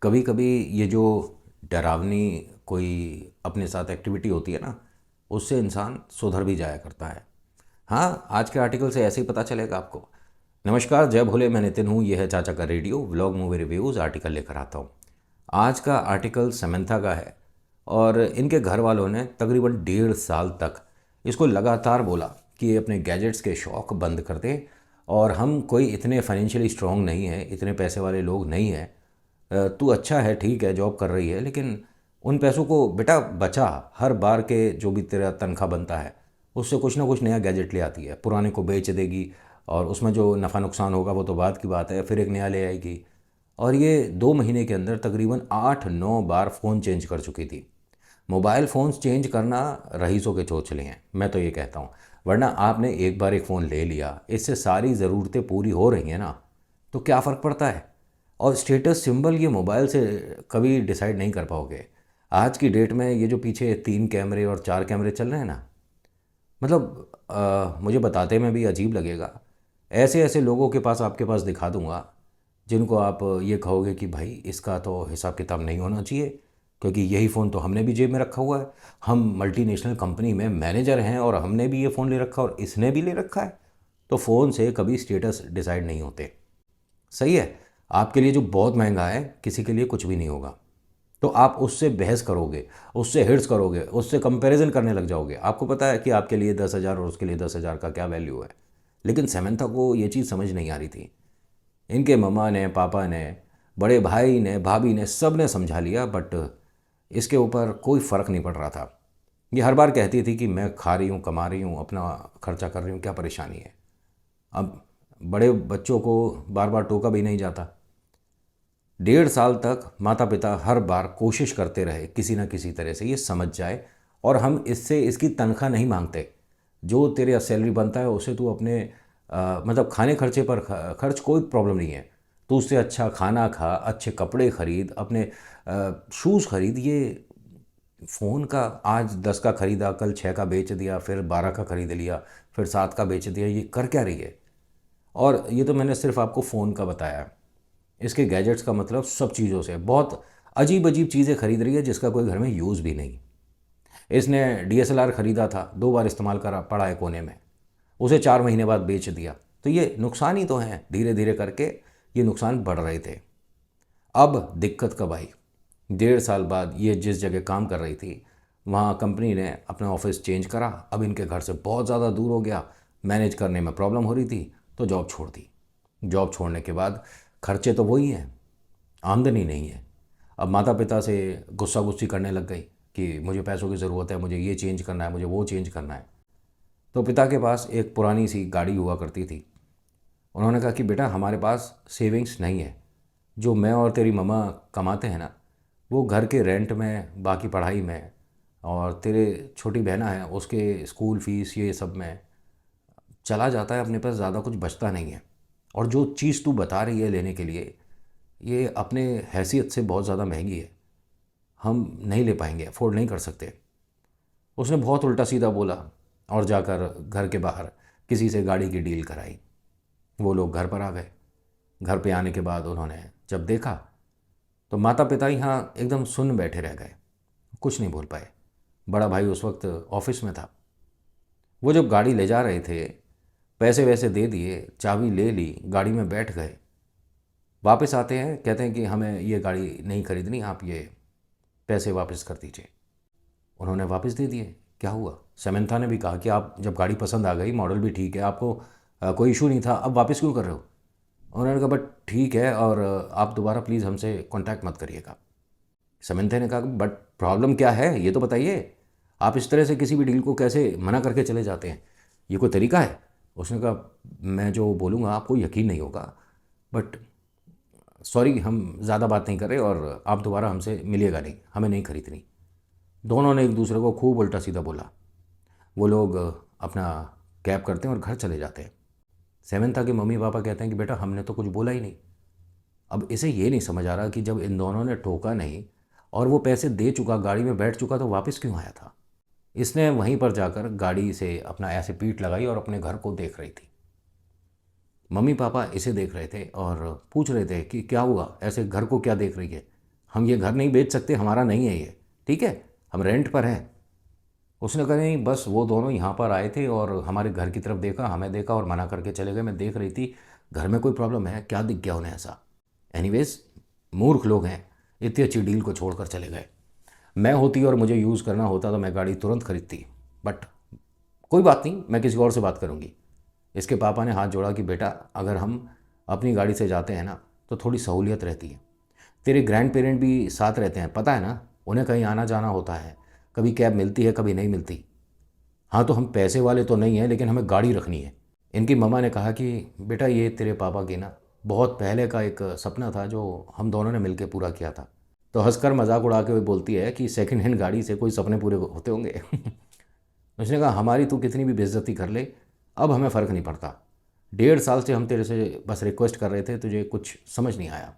कभी कभी ये जो डरावनी कोई अपने साथ एक्टिविटी होती है ना, उससे इंसान सुधर भी जाया करता है। हाँ, आज के आर्टिकल से ऐसे ही पता चलेगा आपको। नमस्कार, जय भोले, मैं नितिन हूँ। यह है चाचा का radio vlog movie reviews article लेकर आता हूँ। आज का आर्टिकल समंथा का है और इनके घर वालों ने तकरीबन 1.5 साल तक इसको लगातार बोला कि ये अपने गैजेट्स के शौक़ बंद कर दे और हम कोई इतने फाइनेंशियली स्ट्रांग नहीं है, इतने पैसे वाले लोग नहीं हैं। तू अच्छा है, ठीक है, जॉब कर रही है, लेकिन उन पैसों को बेटा बचा। हर बार के जो भी तेरा तनख्वाह बनता है उससे कुछ ना कुछ नया गैजेट ले आती है, पुराने को बेच देगी और उसमें जो नफ़ा नुकसान होगा वो तो बाद की बात है, फिर एक नया ले आएगी। और ये 2 महीने के अंदर तकरीबन 8-9 बार फ़ोन चेंज कर चुकी थी। मोबाइल फ़ोन्स चेंज करना रईसों के चोचले हैं, मैं तो ये कहता हूँ। वरना आपने एक बार एक फ़ोन ले लिया, इससे सारी ज़रूरतें पूरी हो रही हैं ना, तो क्या फ़र्क पड़ता है। और स्टेटस सिंबल ये मोबाइल से कभी डिसाइड नहीं कर पाओगे। आज की डेट में ये जो पीछे 3 कैमरे और 4 कैमरे चल रहे हैं ना, मतलब मुझे बताते में भी अजीब लगेगा। ऐसे ऐसे लोगों के पास आपके पास दिखा दूंगा जिनको आप ये कहोगे कि भाई इसका तो हिसाब किताब नहीं होना चाहिए, क्योंकि यही फ़ोन तो हमने भी जेब में रखा हुआ है। हम मल्टीनेशनल कंपनी में मैनेजर हैं और हमने भी ये फ़ोन ले रखा और इसने भी ले रखा है। तो फ़ोन से कभी स्टेटस डिसाइड नहीं होते। सही है। आपके लिए जो बहुत महंगा है किसी के लिए कुछ भी नहीं होगा। तो आप उससे बहस करोगे, उससे हिर्स करोगे, उससे कंपैरिजन करने लग जाओगे। आपको पता है कि आपके लिए 10,000 और उसके लिए 10,000 का क्या वैल्यू है। लेकिन समंथा को ये चीज़ समझ नहीं आ रही थी। इनके मम्मा ने, पापा ने, बड़े भाई ने, भाभी ने, सब ने समझा लिया, बट इसके ऊपर कोई फ़र्क नहीं पड़ रहा था। ये हर बार कहती थी कि मैं खा रही हूँ, कमा रही हूँ, अपना खर्चा कर रही हूँ, क्या परेशानी है। अब बड़े बच्चों को बार बार टोका भी नहीं जाता। 1.5 साल तक माता पिता हर बार कोशिश करते रहे किसी न किसी तरह से ये समझ जाए, और हम इससे इसकी तनख्वाह नहीं मांगते। जो तेरे सैलरी बनता है उसे तू अपने मतलब खाने खर्चे पर खर्च, कोई प्रॉब्लम नहीं है। तू उससे अच्छा खाना खा, अच्छे कपड़े खरीद, अपने शूज़ खरीद। ये फ़ोन का आज 10 का ख़रीदा, कल 6 का बेच दिया, फिर 12 का ख़रीद लिया, फिर 7 का बेच दिया, ये कर क्या रही है। और ये तो मैंने सिर्फ आपको फ़ोन का बताया। इसके गैजेट्स का मतलब सब चीज़ों से बहुत अजीब अजीब चीज़ें खरीद रही है जिसका कोई घर में यूज़ भी नहीं। इसने डीएसएलआर ख़रीदा था, 2 बार इस्तेमाल करा, पड़ा है कोने में, उसे 4 महीने बाद बेच दिया। तो ये नुकसान ही तो हैं, धीरे धीरे करके ये नुकसान बढ़ रहे थे। अब दिक्कत कब आई? 1.5 साल बाद ये जिस जगह काम कर रही थी वहाँ कंपनी ने अपना ऑफिस चेंज करा। अब इनके घर से बहुत ज़्यादा दूर हो गया, मैनेज करने में प्रॉब्लम हो रही थी, तो जॉब छोड़ दी। जॉब छोड़ने के बाद खर्चे तो वही हैं, आमदनी नहीं है। अब माता पिता से गुस्सा गुस्सी करने लग गई कि मुझे पैसों की ज़रूरत है, मुझे ये चेंज करना है, मुझे वो चेंज करना है। तो पिता के पास एक पुरानी सी गाड़ी हुआ करती थी। उन्होंने कहा कि बेटा हमारे पास सेविंग्स नहीं है, जो मैं और तेरी मम्मा कमाते हैं ना, वो घर के रेंट में, बाकी पढ़ाई में, और तेरे छोटी बहना है उसके स्कूल फीस, ये सब में चला जाता है। अपने पास ज़्यादा कुछ बचता नहीं है। और जो चीज़ तू बता रही है लेने के लिए, ये अपने हैसियत से बहुत ज़्यादा महंगी है, हम नहीं ले पाएंगे, अफोर्ड नहीं कर सकते। उसने बहुत उल्टा सीधा बोला और जाकर घर के बाहर किसी से गाड़ी की डील कराई। वो लोग घर पर आ गए। घर पे आने के बाद उन्होंने जब देखा तो माता पिता यहाँ एकदम सुन्न बैठे रह गए, कुछ नहीं बोल पाए। बड़ा भाई उस वक्त ऑफिस में था। वो जब गाड़ी ले जा रहे थे, पैसे वैसे दे दिए, चाबी ले ली, गाड़ी में बैठ गए। वापस आते हैं, कहते हैं कि हमें ये गाड़ी नहीं खरीदनी, आप ये पैसे वापस कर दीजिए। उन्होंने वापस दे दिए। क्या हुआ? समंथा ने भी कहा कि आप जब गाड़ी पसंद आ गई, मॉडल भी ठीक है, आपको कोई इशू नहीं था, अब वापस क्यों कर रहे हो? उन्होंने कहा बट ठीक है, और आप दोबारा प्लीज़ हमसे कांटेक्ट मत करिएगा। समंथा ने कहा बट प्रॉब्लम क्या है ये तो बताइए। आप इस तरह से किसी भी डील को कैसे मना करके चले जाते हैं, ये कोई तरीका है? उसने कहा मैं जो बोलूँगा आपको यकीन नहीं होगा, बट सॉरी, हम ज़्यादा बात नहीं कर रहे और आप दोबारा हमसे मिलिएगा नहीं, हमें नहीं खरीदनी। दोनों ने एक दूसरे को खूब उल्टा सीधा बोला। वो लोग अपना कैब करते हैं और घर चले जाते हैं। सेमंथा के मम्मी पापा कहते हैं कि बेटा हमने तो कुछ बोला ही नहीं। अब इसे ये नहीं समझ आ रहा कि जब इन दोनों ने टोका नहीं और वो पैसे दे चुका, गाड़ी में बैठ चुका, तो वापस क्यों आया था। इसने वहीं पर जाकर गाड़ी से अपना ऐसे पीठ लगाई और अपने घर को देख रही थी। मम्मी पापा इसे देख रहे थे और पूछ रहे थे कि क्या हुआ, ऐसे घर को क्या देख रही है, हम ये घर नहीं बेच सकते, हमारा नहीं है ये, ठीक है, हम रेंट पर हैं। उसने कहा नहीं, बस वो दोनों यहाँ पर आए थे और हमारे घर की तरफ देखा, हमें देखा और मना करके चले गए। मैं देख रही थी घर में कोई प्रॉब्लम है क्या, दिख गया उन्हें ऐसा। एनीवेज, मूर्ख लोग हैं, इतनी अच्छी डील को छोड़कर चले गए। मैं होती और मुझे यूज़ करना होता तो मैं गाड़ी तुरंत खरीदती, बट कोई बात नहीं, मैं किसी और से बात करूँगी। इसके पापा ने हाथ जोड़ा कि बेटा, अगर हम अपनी गाड़ी से जाते हैं ना तो थोड़ी सहूलियत रहती है। तेरे ग्रैंड पेरेंट भी साथ रहते हैं, पता है ना, उन्हें कहीं आना जाना होता है, कभी कैब मिलती है कभी नहीं मिलती। हाँ, तो हम पैसे वाले तो नहीं हैं, लेकिन हमें गाड़ी रखनी है। इनकी मम्मा ने कहा कि बेटा, ये तेरे पापा की ना बहुत पहले का एक सपना था जो हम दोनों ने मिलकर पूरा किया था। तो हंसकर मजाक उड़ा के वो बोलती है कि सेकंड हैंड गाड़ी से कोई सपने पूरे होते होंगे। उसने कहा हमारी तू कितनी भी बेइज्जती कर ले, अब हमें फ़र्क नहीं पड़ता। 1.5 साल से हम तेरे से बस रिक्वेस्ट कर रहे थे, तुझे कुछ समझ नहीं आया।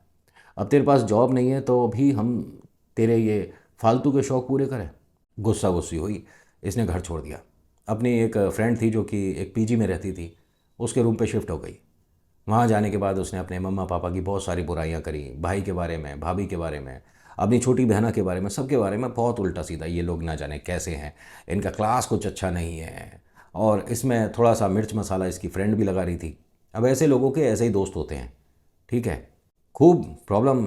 अब तेरे पास जॉब नहीं है तो भी हम तेरे ये फालतू के शौक़ पूरे करें। गुस्सा गुस्सी हुई, इसने घर छोड़ दिया। अपनी एक फ्रेंड थी जो कि एक पीजी में रहती थी, उसके रूम पे शिफ्ट हो गई। वहाँ जाने के बाद उसने अपने मम्मा पापा की बहुत सारी बुराइयाँ करी, भाई के बारे में, भाभी के बारे में, अपनी छोटी बहना के बारे में, सबके बारे में बहुत उल्टा सीधा। ये लोग ना जाने कैसे हैं, इनका क्लास कुछ अच्छा नहीं है, और इसमें थोड़ा सा मिर्च मसाला इसकी फ्रेंड भी लगा रही थी। अब ऐसे लोगों के ऐसे ही दोस्त होते हैं, ठीक है। खूब प्रॉब्लम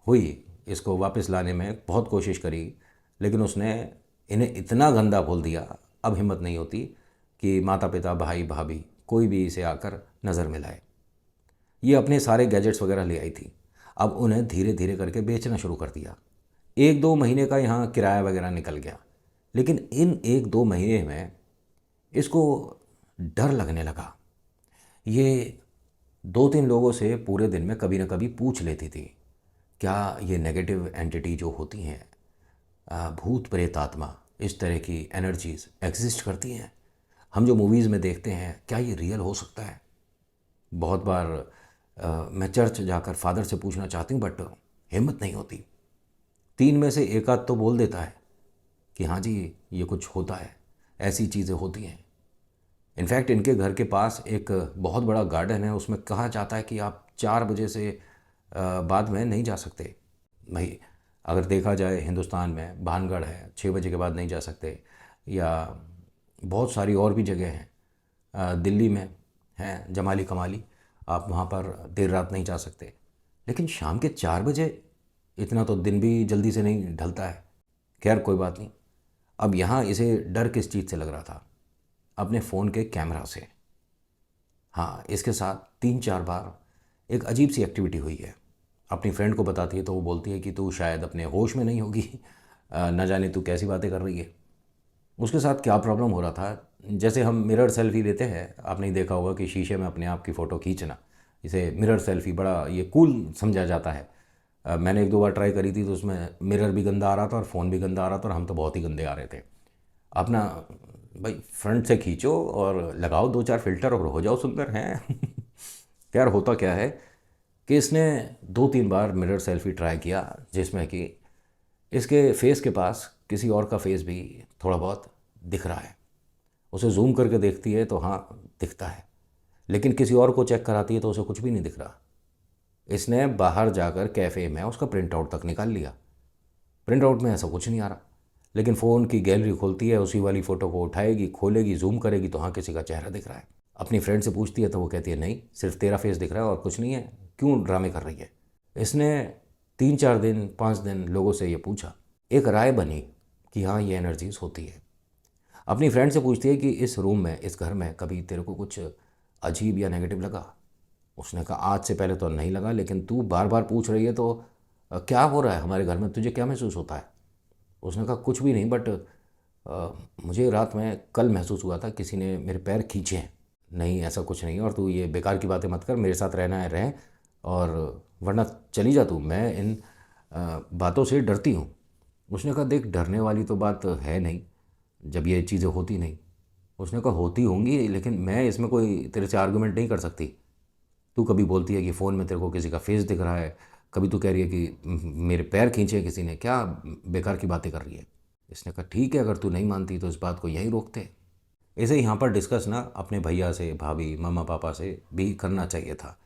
हुई इसको वापस लाने में, बहुत कोशिश करी, लेकिन उसने इन्हें इतना गंदा बोल दिया, अब हिम्मत नहीं होती कि माता पिता भाई भाभी कोई भी इसे आकर नज़र मिलाए। ये अपने सारे गैजेट्स वगैरह ले आई थी, अब उन्हें धीरे धीरे करके बेचना शुरू कर दिया। 1-2 महीने का यहाँ किराया वगैरह निकल गया, लेकिन इन 1-2 महीने में इसको डर लगने लगा। ये 2-3 लोगों से पूरे दिन में कभी ना कभी पूछ लेती थी, क्या ये नेगेटिव एंटिटी जो होती हैं, भूत प्रेत आत्मा, इस तरह की एनर्जीज एग्जिस्ट करती हैं, हम जो मूवीज़ में देखते हैं, क्या ये रियल हो सकता है। बहुत बार मैं चर्च जाकर फादर से पूछना चाहती हूँ, बट हिम्मत नहीं होती। 3 में से एक आध तो बोल देता है कि हाँ जी, ये कुछ होता है, ऐसी चीज़ें होती हैं। इनफैक्ट इनके घर के पास एक बहुत बड़ा गार्डन है, उसमें कहा जाता है कि आप 4 बजे से बाद में नहीं जा सकते। भाई, अगर देखा जाए हिंदुस्तान में भानगढ़ है, 6 बजे के बाद नहीं जा सकते, या बहुत सारी और भी जगह हैं, दिल्ली में हैं जमाली कमाली, आप वहाँ पर देर रात नहीं जा सकते। लेकिन शाम के 4 बजे, इतना तो दिन भी जल्दी से नहीं ढलता है। खैर कोई बात नहीं। अब यहाँ इसे डर किस चीज़ से लग रहा था, अपने फ़ोन के कैमरा से। हाँ, इसके साथ 3-4 बार एक अजीब सी एक्टिविटी हुई है। अपनी फ्रेंड को बताती है तो वो बोलती है कि तू शायद अपने होश में नहीं होगी, न जाने तू कैसी बातें कर रही है। उसके साथ क्या प्रॉब्लम हो रहा था, जैसे हम मिरर सेल्फ़ी लेते हैं, आपने देखा होगा कि शीशे में अपने आप की फ़ोटो खींचना, इसे मिरर सेल्फ़ी बड़ा ये कूल समझा जाता है। मैंने 1-2 बार ट्राई करी थी तो उसमें मिरर भी गंदा आ रहा था और फ़ोन भी गंदा आ रहा था, और हम तो बहुत ही गंदे आ रहे थे। अपना भाई फ्रंट से खींचो और लगाओ 2-4 फ़िल्टर और हो जाओ सुंदर हैं। यार, होता क्या है कि इसने 2-3 बार मिरर सेल्फ़ी ट्राई किया, जिसमें कि इसके फेस के पास किसी और का फेस भी थोड़ा बहुत दिख रहा है। उसे जूम करके देखती है तो हाँ, दिखता है, लेकिन किसी और को चेक कराती है तो उसे कुछ भी नहीं दिख रहा। इसने बाहर जाकर कैफ़े में उसका प्रिंट आउट तक निकाल लिया, प्रिंट आउट में ऐसा कुछ नहीं आ रहा। लेकिन फ़ोन की गैलरी खोलती है, उसी वाली फ़ोटो को उठाएगी, खोलेगी, जूम करेगी तो हाँ, किसी का चेहरा दिख रहा है। अपनी फ्रेंड से पूछती है तो वो कहती है नहीं, सिर्फ तेरा फेस दिख रहा है और कुछ नहीं है, क्यों ड्रामे कर रही है। इसने 3-4 दिन 5 दिन लोगों से ये पूछा, एक राय बनी कि हाँ, ये एनर्जीज होती है। अपनी फ्रेंड से पूछती है कि इस रूम में, इस घर में कभी तेरे को कुछ अजीब या नेगेटिव लगा। उसने कहा आज से पहले तो नहीं लगा, लेकिन तू बार बार पूछ रही है तो क्या हो रहा है हमारे घर में, तुझे क्या महसूस होता है। उसने कहा कुछ भी नहीं, बट मुझे रात में कल महसूस हुआ था किसी ने मेरे पैर खींचे हैं। नहीं, ऐसा कुछ नहीं है, और तू ये बेकार की बातें मत कर, मेरे साथ रहना है रह, और वरना चली जा तू, मैं इन बातों से डरती हूँ। उसने कहा देख, डरने वाली तो बात है नहीं जब ये चीज़ें होती नहीं। उसने कहा होती होंगी, लेकिन मैं इसमें कोई तेरे से आर्गूमेंट नहीं कर सकती। तू कभी बोलती है कि फ़ोन में तेरे को किसी का फेस दिख रहा है, कभी तू कह रही है कि मेरे पैर खींचे किसी ने, क्या बेकार की बातें कर रही है। इसने कहा ठीक है, अगर तू नहीं मानती तो इस बात को यहीं रोकते। इसे यहाँ पर डिस्कस ना अपने भैया से, भाभी, मम्मा पापा से भी करना चाहिए था,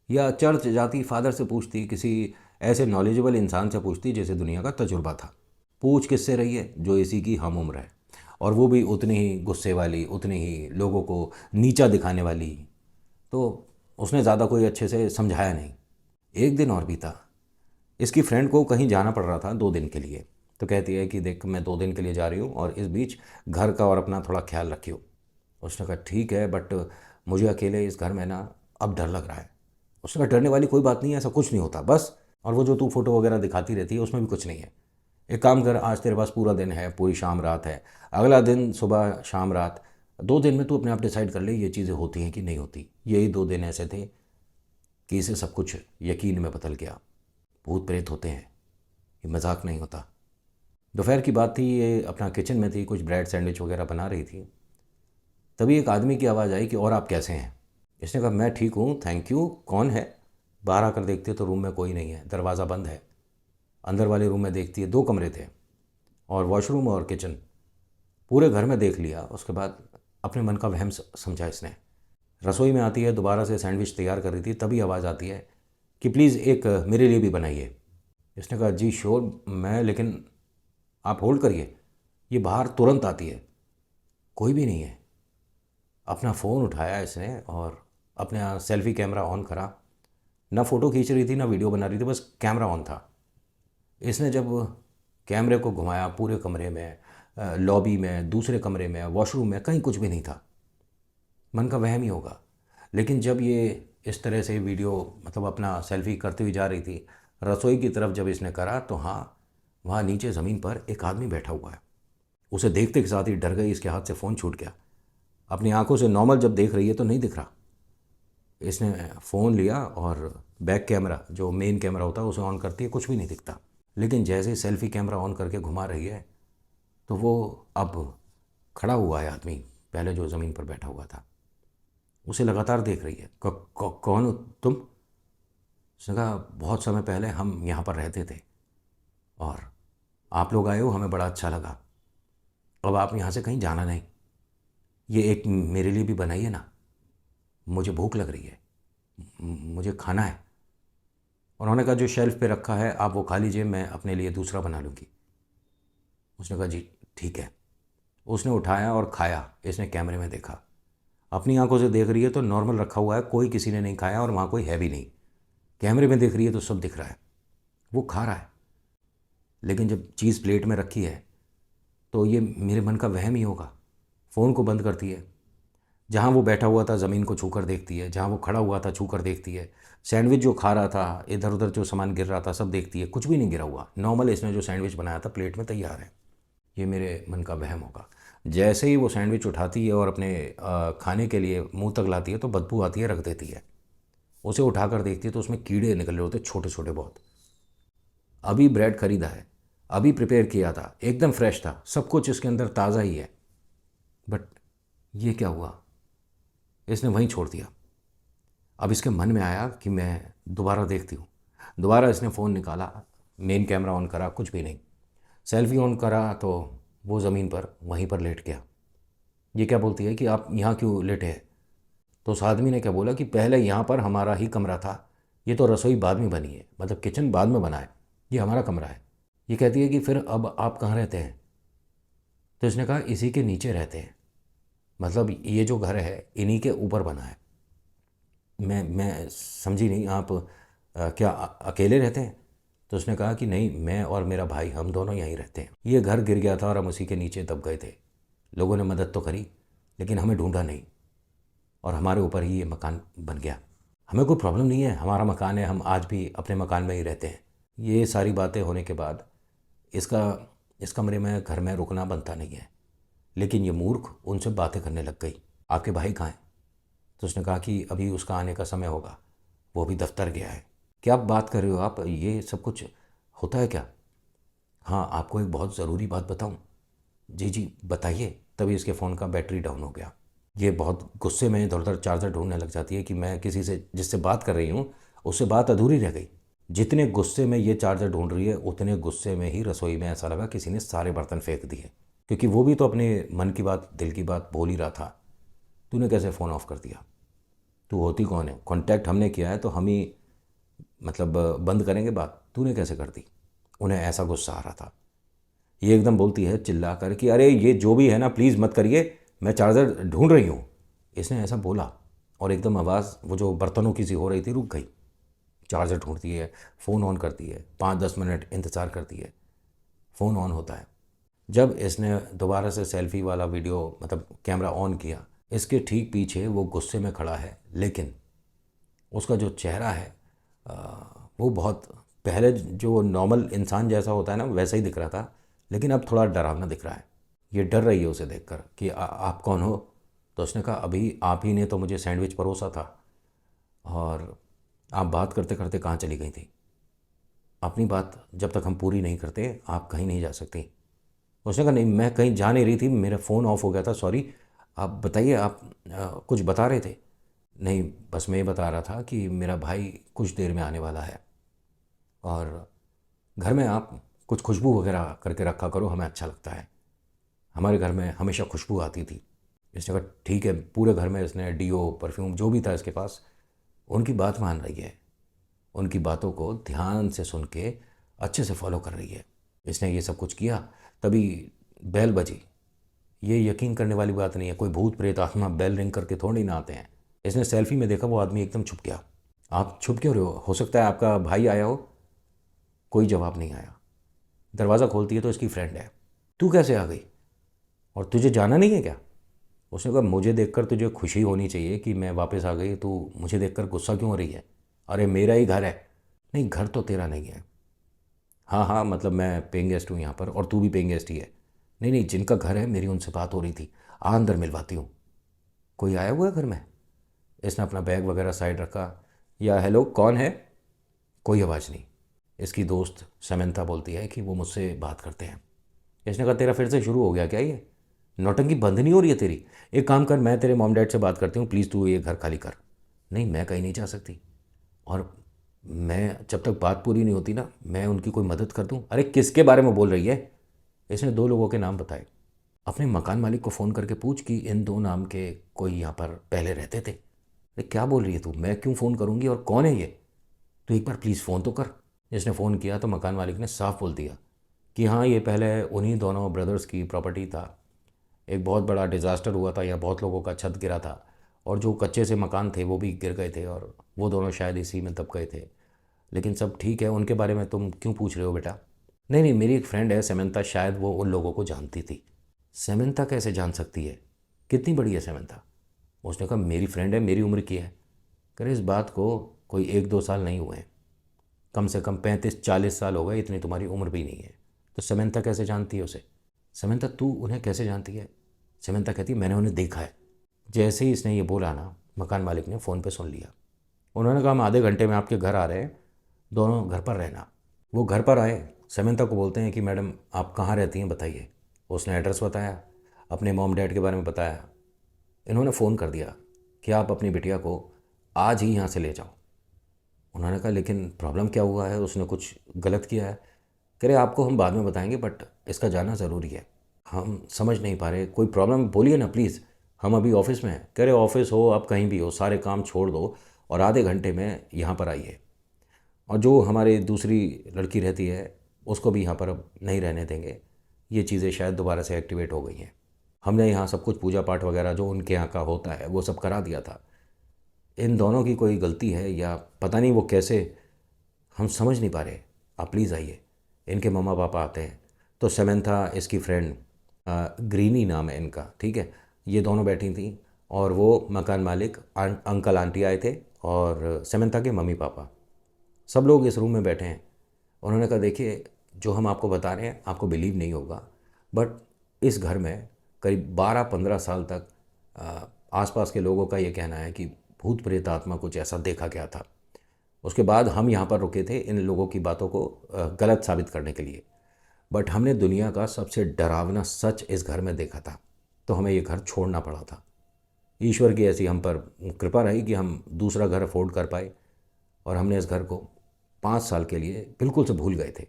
या चर्च जाती फादर से पूछती, किसी ऐसे नॉलेजेबल इंसान से पूछती जैसे दुनिया का तजुर्बा था। पूछ किससे रही है? जो इसी की हम उम्र है, और वो भी उतनी ही गुस्से वाली, उतनी ही लोगों को नीचा दिखाने वाली। तो उसने ज़्यादा कोई अच्छे से समझाया नहीं। एक दिन और बीता। इसकी फ्रेंड को कहीं जाना पड़ रहा था 2 दिन के लिए। तो कहती है कि देख, मैं 2 दिन के लिए जा रही हूँ और इस बीच घर का और अपना थोड़ा ख्याल रखियो। उसने कहा ठीक है, बट मुझे अकेले इस घर में ना अब डर लग रहा है। उसने कहा डरने वाली कोई बात नहीं है, ऐसा कुछ नहीं होता बस। और वो जो तू फोटो वगैरह दिखाती रहती है उसमें भी कुछ नहीं है। एक काम कर, आज तेरे पास पूरा दिन है, पूरी शाम रात है, अगला दिन सुबह शाम रात, 2 दिन में तू अपने आप डिसाइड कर ले ये चीज़ें होती हैं कि नहीं होती। यही 2 दिन ऐसे थे कि इसे सब कुछ यकीन में बदल गया। भूत प्रेत होते हैं, ये मजाक नहीं होता। दोपहर की बात थी, ये अपना किचन में थी, कुछ ब्रेड सैंडविच वगैरह बना रही थी। तभी एक आदमी की आवाज़ आई कि और आप कैसे हैं? इसने कहा मैं ठीक हूँ थैंक यू, कौन है? बाहर आकर देखती है तो रूम में कोई नहीं है, दरवाज़ा बंद है। अंदर वाले रूम में देखती है 2 कमरे थे और वॉशरूम और किचन। पूरे घर में देख लिया। उसके बाद अपने मन का वहम समझा इसने। रसोई में आती है, दोबारा से सैंडविच तैयार कर रही थी, तभी आवाज़ आती है कि प्लीज़ एक मेरे लिए भी बनाइए। इसने कहा जी श्योर मैं, लेकिन आप होल्ड करिए। ये बाहर तुरंत आती है, कोई भी नहीं है। अपना फ़ोन उठाया इसने और अपना सेल्फ़ी कैमरा ऑन करा। ना फ़ोटो खींच रही थी ना वीडियो बना रही थी, बस कैमरा ऑन था। इसने जब कैमरे को घुमाया पूरे कमरे में, लॉबी में, दूसरे कमरे में, वॉशरूम में, कहीं कुछ भी नहीं था। मन का वहम ही होगा। लेकिन जब ये इस तरह से वीडियो मतलब अपना सेल्फ़ी करती हुई जा रही थी, रसोई की तरफ जब इसने करा तो हाँ, वहाँ नीचे ज़मीन पर एक आदमी बैठा हुआ है। उसे देखते के साथ ही डर गई, इसके हाथ से फ़ोन छूट गया। अपनी आंखों से नॉर्मल जब देख रही है तो नहीं दिख रहा। इसने फ़ोन लिया और बैक कैमरा जो मेन कैमरा होता है उसे ऑन करती है, कुछ भी नहीं दिखता। लेकिन जैसे ही सेल्फ़ी कैमरा ऑन करके घुमा रही है तो वो अब खड़ा हुआ है आदमी, पहले जो ज़मीन पर बैठा हुआ था, उसे लगातार देख रही है। कौन हो तुम? उसने कहा बहुत समय पहले हम यहाँ पर रहते थे और आप लोग आए हो, हमें बड़ा अच्छा लगा। अब आप यहाँ से कहीं जाना नहीं, ये एक मेरे लिए भी बनाइए ना, मुझे भूख लग रही है, मुझे खाना है। उन्होंने कहा जो शेल्फ़ पे रखा है आप वो खा लीजिए, मैं अपने लिए दूसरा बना लूँगी। उसने कहा जी ठीक है। उसने उठाया और खाया। इसने कैमरे में देखा, अपनी आंखों से देख रही है तो नॉर्मल रखा हुआ है, कोई किसी ने नहीं खाया और वहाँ कोई है भी नहीं। कैमरे में देख रही है तो सब दिख रहा है, वो खा रहा है। लेकिन जब चीज़ प्लेट में रखी है तो ये मेरे मन का वहम ही होगा। फ़ोन को बंद करती है, जहाँ वो बैठा हुआ था ज़मीन को छू कर देखती है, जहाँ वो खड़ा हुआ था छू कर देखती है, सैंडविच जो खा रहा था, इधर उधर जो सामान गिर रहा था सब देखती है, कुछ भी नहीं गिरा हुआ, नॉर्मल इसने जो सैंडविच बनाया था प्लेट में तैयार है। ये मेरे मन का वहम होगा। जैसे ही वो सैंडविच उठाती है और अपने खाने के लिए मुंह तक लाती है तो बदबू आती है, रख देती है। उसे उठाकर देखती है तो उसमें कीड़े निकल रहे होते, छोटे छोटे बहुत। अभी ब्रेड खरीदा है, अभी प्रिपेयर किया था, एकदम फ्रेश था, सब कुछ इसके अंदर ताज़ा ही है। बट ये क्या हुआ? इसने वहीं छोड़ दिया। अब इसके मन में आया कि मैं दोबारा देखती हूँ। दोबारा इसने फ़ोन निकाला, मेन कैमरा ऑन करा, कुछ भी नहीं। सेल्फ़ी ऑन करा तो वो ज़मीन पर वहीं पर लेट गया। ये क्या बोलती है कि आप यहाँ क्यों लेटे हैं? तो उस आदमी ने क्या बोला कि पहले यहाँ पर हमारा ही कमरा था, ये तो रसोई बाद में बनी है, मतलब किचन बाद में बना है, ये हमारा कमरा है। ये कहती है कि फिर अब आप कहाँ रहते हैं? तो इसने कहा इसी के नीचे रहते हैं, मतलब ये जो घर है इन्हीं के ऊपर बना है। मैं समझी नहीं, आप क्या अकेले रहते हैं? तो उसने कहा कि नहीं, मैं और मेरा भाई हम दोनों यहीं रहते हैं। ये घर गिर गया था और हम उसी के नीचे दब गए थे। लोगों ने मदद तो करी लेकिन हमें ढूंढा नहीं और हमारे ऊपर ही ये मकान बन गया। हमें कोई प्रॉब्लम नहीं है, हमारा मकान है, हम आज भी अपने मकान में ही रहते हैं। ये सारी बातें होने के बाद इसका इस कमरे में घर में रुकना बनता नहीं है। लेकिन ये मूर्ख उनसे बातें करने लग गई। आपके भाई कहाँ हैं? तो उसने कहा कि अभी उसका आने का समय होगा, वो अभी दफ्तर गया है। क्या आप बात कर रहे हो? आप ये सब कुछ होता है क्या? हाँ, आपको एक बहुत ज़रूरी बात बताऊं? जी जी बताइए। तभी इसके फ़ोन का बैटरी डाउन हो गया। ये बहुत गुस्से में इधर उधर चार्जर ढूंढने लग जाती है कि मैं किसी से जिससे बात कर रही हूँ उससे बात अधूरी रह गई। जितने गुस्से में ये चार्जर ढूंढ रही है उतने गुस्से में ही रसोई में ऐसा लगा किसी ने सारे बर्तन फेंक दिए, क्योंकि वो भी तो अपने मन की बात, दिल की बात बोल ही रहा था। तूने कैसे फ़ोन ऑफ कर दिया? तू होती कौन है? कांटेक्ट हमने किया है तो हम ही मतलब बंद करेंगे बात? तूने कैसे कर दी। उन्हें ऐसा गुस्सा आ रहा था। ये एकदम बोलती है चिल्ला कर कि अरे ये जो भी है ना प्लीज़ मत करिए, मैं चार्जर ढूंढ रही हूँ। इसने ऐसा बोला और एकदम आवाज़ वो जो बर्तनों की सी हो रही थी रुक गई। चार्जर ढूंढती है, फ़ोन ऑन करती है, 5-10 मिनट इंतज़ार करती है, फ़ोन ऑन होता है। जब इसने दोबारा से सेल्फ़ी वाला वीडियो मतलब कैमरा ऑन किया, इसके ठीक पीछे वो गुस्से में खड़ा है, लेकिन उसका जो चेहरा है अ, वो बहुत पहले जो नॉर्मल इंसान जैसा होता है ना वैसा ही दिख रहा था, लेकिन अब थोड़ा डरावना दिख रहा है। ये डर रही है उसे देखकर कि आप कौन हो। तो उसने कहा अभी आप ही ने तो मुझे सैंडविच परोसा था और आप बात करते करते कहाँ चली गई थी। अपनी बात जब तक हम पूरी नहीं करते आप कहीं नहीं जा सकती। उसने कहा नहीं मैं कहीं जा नहीं रही थी, मेरा फ़ोन ऑफ हो गया था, सॉरी। आप बताइए, आप कुछ बता रहे थे। नहीं बस मैं ये बता रहा था कि मेरा भाई कुछ देर में आने वाला है और घर में आप कुछ खुशबू वगैरह करके रखा करो, हमें अच्छा लगता है। हमारे घर में हमेशा खुशबू आती थी। इसने कहा ठीक है। पूरे घर में इसने डीओ परफ्यूम जो भी था इसके पास, उनकी बात मान रही है, उनकी बातों को ध्यान से सुन के अच्छे से फॉलो कर रही है। इसने ये सब कुछ किया, तभी बेल बजी। ये यकीन करने वाली बात नहीं है, कोई भूत प्रेत आत्मा बेल रिंग करके थोड़ी ना आते हैं। इसने सेल्फी में देखा वो आदमी एकदम छुप गया। आप छुप क्यों रहे हो सकता है आपका भाई आया हो। कोई जवाब नहीं आया। दरवाज़ा खोलती है तो इसकी फ्रेंड है। तू कैसे आ गई और तुझे जाना नहीं है क्या। उसने कहा मुझे देखकर तुझे खुशी होनी चाहिए कि मैं वापस आ गई, तू मुझे देखकर गुस्सा क्यों हो रही है। अरे मेरा ही घर है। नहीं घर तो तेरा नहीं है। हाँ हाँ मतलब मैं पेइंग गेस्ट हूँ यहाँ पर और तू भी पेइंग गेस्ट ही है। नहीं नहीं जिनका घर है मेरी उनसे बात हो रही थी, आ अंदर मिलवाती हूँ। कोई आया हुआ है घर में। इसने अपना बैग वगैरह साइड रखा। या हेलो कौन है। कोई आवाज़ नहीं। इसकी दोस्त समंता बोलती है कि वो मुझसे बात करते हैं। इसने कहा तेरा फिर से शुरू हो गया क्या ये, नौटंकी बंद नहीं हो रही है तेरी। एक काम कर, मैं तेरे मॉम डैड से बात करती हूँ, प्लीज़ तू ये घर खाली कर। नहीं मैं कहीं नहीं जा सकती और मैं जब तक बात पूरी नहीं होती ना मैं उनकी कोई मदद कर दूँ। अरे किसके बारे में बोल रही है। इसने 2 लोगों के नाम बताए। अपने मकान मालिक को फ़ोन करके पूछ कि इन 2 नाम के कोई यहाँ पर पहले रहते थे। अरे क्या बोल रही है तू, मैं क्यों फ़ोन करूँगी और कौन है ये। तो एक बार प्लीज़ फ़ोन तो कर। इसने फ़ोन किया तो मकान मालिक ने साफ बोल दिया कि हाँ ये पहले उन्हीं दोनों ब्रदर्स की प्रॉपर्टी था। एक बहुत बड़ा डिज़ास्टर हुआ था, यहाँ बहुत लोगों का छत गिरा था और जो कच्चे से मकान थे वो भी गिर गए थे और वो दोनों शायद इसी में दब गए थे। लेकिन सब ठीक है, उनके बारे में तुम क्यों पूछ रहे हो बेटा। नहीं नहीं मेरी एक फ्रेंड है सेमेंता, शायद वो उन लोगों को जानती थी। सेमेंता कैसे जान सकती है, कितनी बड़ी है सेमेंता। उसने कहा मेरी फ्रेंड है, मेरी उम्र की है। करे इस बात को कोई 1-2 साल नहीं हुए हैं, कम से कम 35-40 साल हो गए, इतनी तुम्हारी उम्र भी नहीं है। तो सेमेंता कैसे जानती है उसे। सेमेंता तू उन्हें कैसे जानती है। सेमेंता कहती है मैंने उन्हें देखा है। जैसे ही इसने ये बोला ना मकान मालिक ने फ़ोन पे सुन लिया। उन्होंने कहा हम आधे घंटे में आपके घर आ रहे हैं, दोनों घर पर रहना। वो घर पर आए। सेमेंता को बोलते हैं कि मैडम आप कहाँ रहती हैं बताइए। उसने एड्रेस बताया, अपने मॉम डैड के बारे में बताया। इन्होंने फ़ोन कर दिया कि आप अपनी बिटिया को आज ही यहाँ से ले जाओ। उन्होंने कहा लेकिन प्रॉब्लम क्या हुआ है, उसने कुछ गलत किया है। कह रहे आपको हम बाद में बताएंगे बट इसका जाना ज़रूरी है। हम समझ नहीं पा रहे, कोई प्रॉब्लम बोलिए ना प्लीज़, हम अभी ऑफिस में हैं। कह रहे ऑफिस हो आप कहीं भी हो, सारे काम छोड़ दो और आधे घंटे में यहाँ पर आइए। और जो हमारी दूसरी लड़की रहती है उसको भी यहाँ पर अब नहीं रहने देंगे। ये चीज़ें शायद दोबारा से एक्टिवेट हो गई हैं। हमने यहाँ सब कुछ पूजा पाठ वगैरह जो उनके यहाँ का होता है वो सब करा दिया था। इन दोनों की कोई गलती है या पता नहीं वो कैसे, हम समझ नहीं पा रहे। आप प्लीज़ आइए। इनके मम्मा पापा आते हैं। तो सेमेंथा इसकी फ्रेंड, ग्रीनी नाम है इनका, ठीक है। ये दोनों बैठी थी और वो मकान मालिक अंकल आंटी आए थे और सेमेंथा के मम्मी पापा, सब लोग इस रूम में बैठे हैं। उन्होंने कहा देखिए जो हम आपको बता रहे हैं आपको बिलीव नहीं होगा बट इस घर में करीब 12-15 साल तक आसपास के लोगों का ये कहना है कि भूत प्रेत आत्मा कुछ ऐसा देखा गया था। उसके बाद हम यहाँ पर रुके थे इन लोगों की बातों को गलत साबित करने के लिए, बट हमने दुनिया का सबसे डरावना सच इस घर में देखा था तो हमें ये घर छोड़ना पड़ा था। ईश्वर की ऐसी हम पर कृपा रही कि हम दूसरा घर अफोर्ड कर पाए और हमने इस घर को 5 साल के लिए बिल्कुल से भूल गए थे।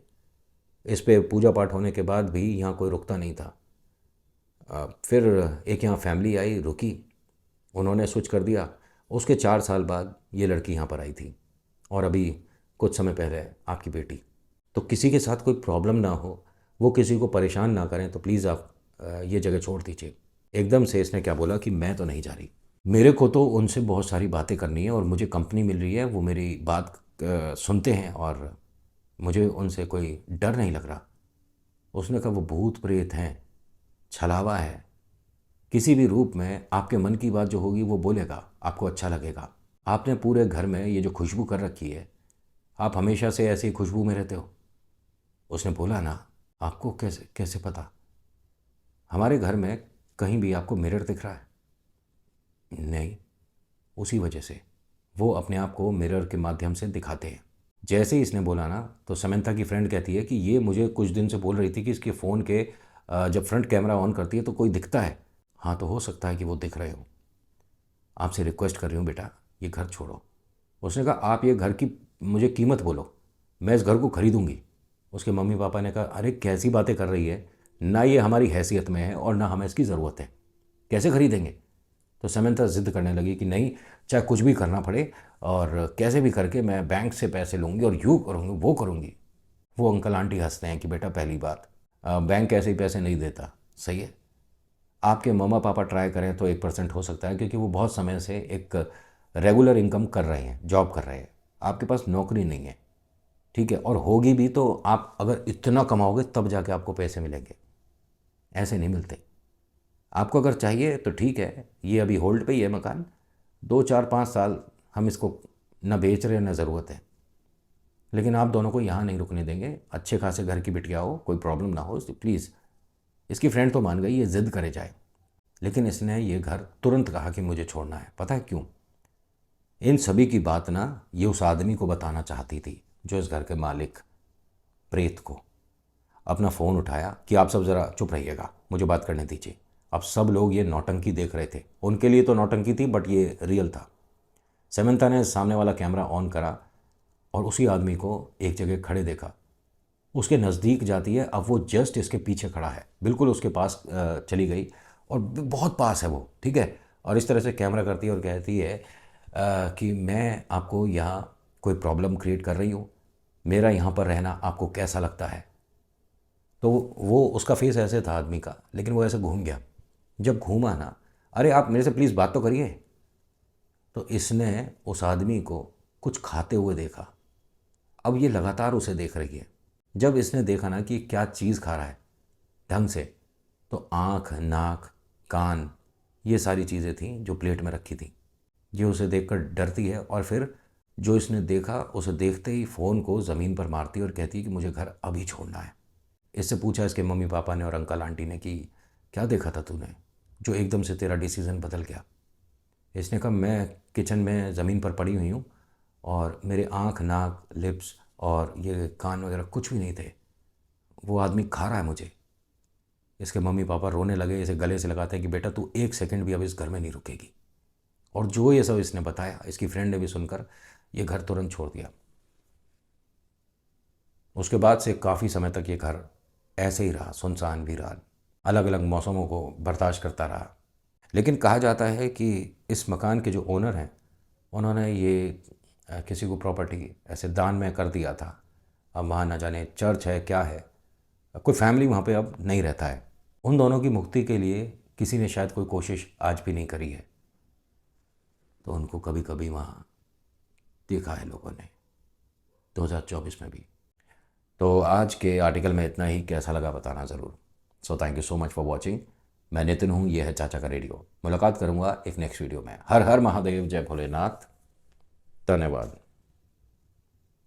इस पे पूजा पाठ होने के बाद भी यहाँ कोई रुकता नहीं था। फिर एक यहाँ फैमिली आई रुकी, उन्होंने स्विच कर दिया। उसके 4 साल बाद ये लड़की यहाँ पर आई थी और अभी कुछ समय पहले आपकी बेटी। तो किसी के साथ कोई प्रॉब्लम ना हो, वो किसी को परेशान ना करें, तो प्लीज़ आप ये जगह छोड़ दीजिए। एकदम से इसने क्या बोला कि मैं तो नहीं जा रही, मेरे को तो उनसे बहुत सारी बातें करनी है और मुझे कंपनी मिल रही है, वो मेरी बात सुनते हैं और मुझे उनसे कोई डर नहीं लग रहा। उसने कहा वो भूत प्रेत हैं, छलावा है, किसी भी रूप में आपके मन की बात जो होगी वो बोलेगा, आपको अच्छा लगेगा। आपने पूरे घर में ये जो खुशबू कर रखी है, आप हमेशा से ऐसी खुशबू में रहते हो। उसने बोला ना, आपको कैसे कैसे पता? हमारे घर में कहीं भी आपको मिरर दिख रहा है? नहीं। उसी वजह से वो अपने आप को मिरर के माध्यम से दिखाते हैं। जैसे ही इसने बोला ना, तो समंथा की फ्रेंड कहती है कि ये मुझे कुछ दिन से बोल रही थी कि इसके फ़ोन के जब फ्रंट कैमरा ऑन करती है तो कोई दिखता है। हाँ, तो हो सकता है कि वो दिख रहे हो। आपसे रिक्वेस्ट कर रही हूँ बेटा, ये घर छोड़ो। उसने कहा आप ये घर की मुझे कीमत बोलो, मैं इस घर को खरीदूंगी। उसके मम्मी पापा ने कहा अरे कैसी बातें कर रही है, ना ये हमारी हैसियत में है और ना हमें इसकी ज़रूरत है, कैसे खरीदेंगे? तो समंथा ज़िद करने लगी कि नहीं, चाहे कुछ भी करना पड़े और कैसे भी करके मैं बैंक से पैसे लूँगी और यूँ करूँगी वो करूँगी। वो अंकल आंटी हंसते हैं कि बेटा पहली बात, बैंक ऐसे ही पैसे नहीं देता, सही है। आपके मम्मा पापा ट्राई करें तो 1% हो सकता है, क्योंकि वो बहुत समय से एक रेगुलर इनकम कर रहे हैं, जॉब कर रहे हैं। आपके पास नौकरी नहीं है, ठीक है, और होगी भी तो आप अगर इतना कमाओगे तब जाके आपको पैसे मिलेंगे, ऐसे नहीं मिलते। आपको अगर चाहिए तो ठीक है, ये अभी होल्ड पे ही है मकान, 2 4 5 साल हम इसको ना बेच रहे हैं ना ज़रूरत है, लेकिन आप दोनों को यहाँ नहीं रुकने देंगे। अच्छे खासे घर की बिटिया हो, कोई प्रॉब्लम ना हो, प्लीज़। इसकी फ्रेंड तो मान गई, ये ज़िद करे जाए, लेकिन इसने ये घर तुरंत कहा कि मुझे छोड़ना है। पता है क्यों? इन सभी की बात ना ये उस आदमी को बताना चाहती थी, जो इस घर के मालिक प्रेत को। अपना फ़ोन उठाया कि आप सब ज़रा चुप रहिएगा, मुझे बात करने दीजिए। अब सब लोग ये नौटंकी देख रहे थे, उनके लिए तो नौटंकी थी बट ये रियल था। समंथा ने सामने वाला कैमरा ऑन करा और उसी आदमी को एक जगह खड़े देखा। उसके नज़दीक जाती है, अब वो जस्ट इसके पीछे खड़ा है, बिल्कुल उसके पास चली गई और बहुत पास है वो, ठीक है। और इस तरह से कैमरा करती है और कहती है कि मैं आपको यहाँ कोई प्रॉब्लम क्रिएट कर रही हूँ, मेरा यहाँ पर रहना आपको कैसा लगता है? तो वो उसका फेस ऐसे था आदमी का, लेकिन वो ऐसे घूम गया। जब घूमा ना, अरे आप मेरे से प्लीज़ बात तो करिए। तो इसने उस आदमी को कुछ खाते हुए देखा। अब ये लगातार उसे देख रही है। जब इसने देखा ना कि क्या चीज़ खा रहा है ढंग से, तो आँख, नाक, कान, ये सारी चीज़ें थीं जो प्लेट में रखी थी। ये उसे देखकर डरती है और फिर जो इसने देखा उसे देखते ही फ़ोन को ज़मीन पर मारती है और कहती है कि मुझे घर अभी छोड़ना है। इससे पूछा इसके मम्मी पापा ने और अंकल आंटी ने कि क्या देखा था तूने जो एकदम से तेरा डिसीज़न बदल गया? इसने कहा मैं किचन में ज़मीन पर पड़ी हुई हूँ और मेरे आँख, नाक, लिप्स और ये कान वगैरह कुछ भी नहीं थे, वो आदमी खा रहा है मुझे। इसके मम्मी पापा रोने लगे, इसे गले से लगाते हैं कि बेटा तू 1 सेकंड भी अब इस घर में नहीं रुकेगी। और जो ये सब इसने बताया, इसकी फ्रेंड ने भी सुनकर ये घर तुरंत छोड़ दिया। उसके बाद से काफ़ी समय तक ये घर ऐसे ही रहा, सुनसान भी रहा, अलग अलग मौसमों को बर्दाश्त करता रहा। लेकिन कहा जाता है कि इस मकान के जो ओनर हैं, उन्होंने ये किसी को प्रॉपर्टी ऐसे दान में कर दिया था। अब वहाँ न जाने चर्च है क्या है, कोई फैमिली वहाँ पे अब नहीं रहता है। उन दोनों की मुक्ति के लिए किसी ने शायद कोई कोशिश आज भी नहीं करी है, तो उनको कभी कभी वहाँ देखा है लोगों ने, 2024 में भी। तो आज के आर्टिकल में इतना ही, कैसा लगा बताना ज़रूर। So thank you so much for watching. मैं नितिन हूँ, ये है चाचा का रेडियो। मुलाकात करूँगा एक नेक्स्ट वीडियो में। हर हर महादेव, जय भोलेनाथ, धन्यवाद।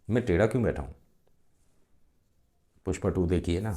मैं टेढ़ा क्यों बैठा हूँ? पुष्पा 2 देखिए ना।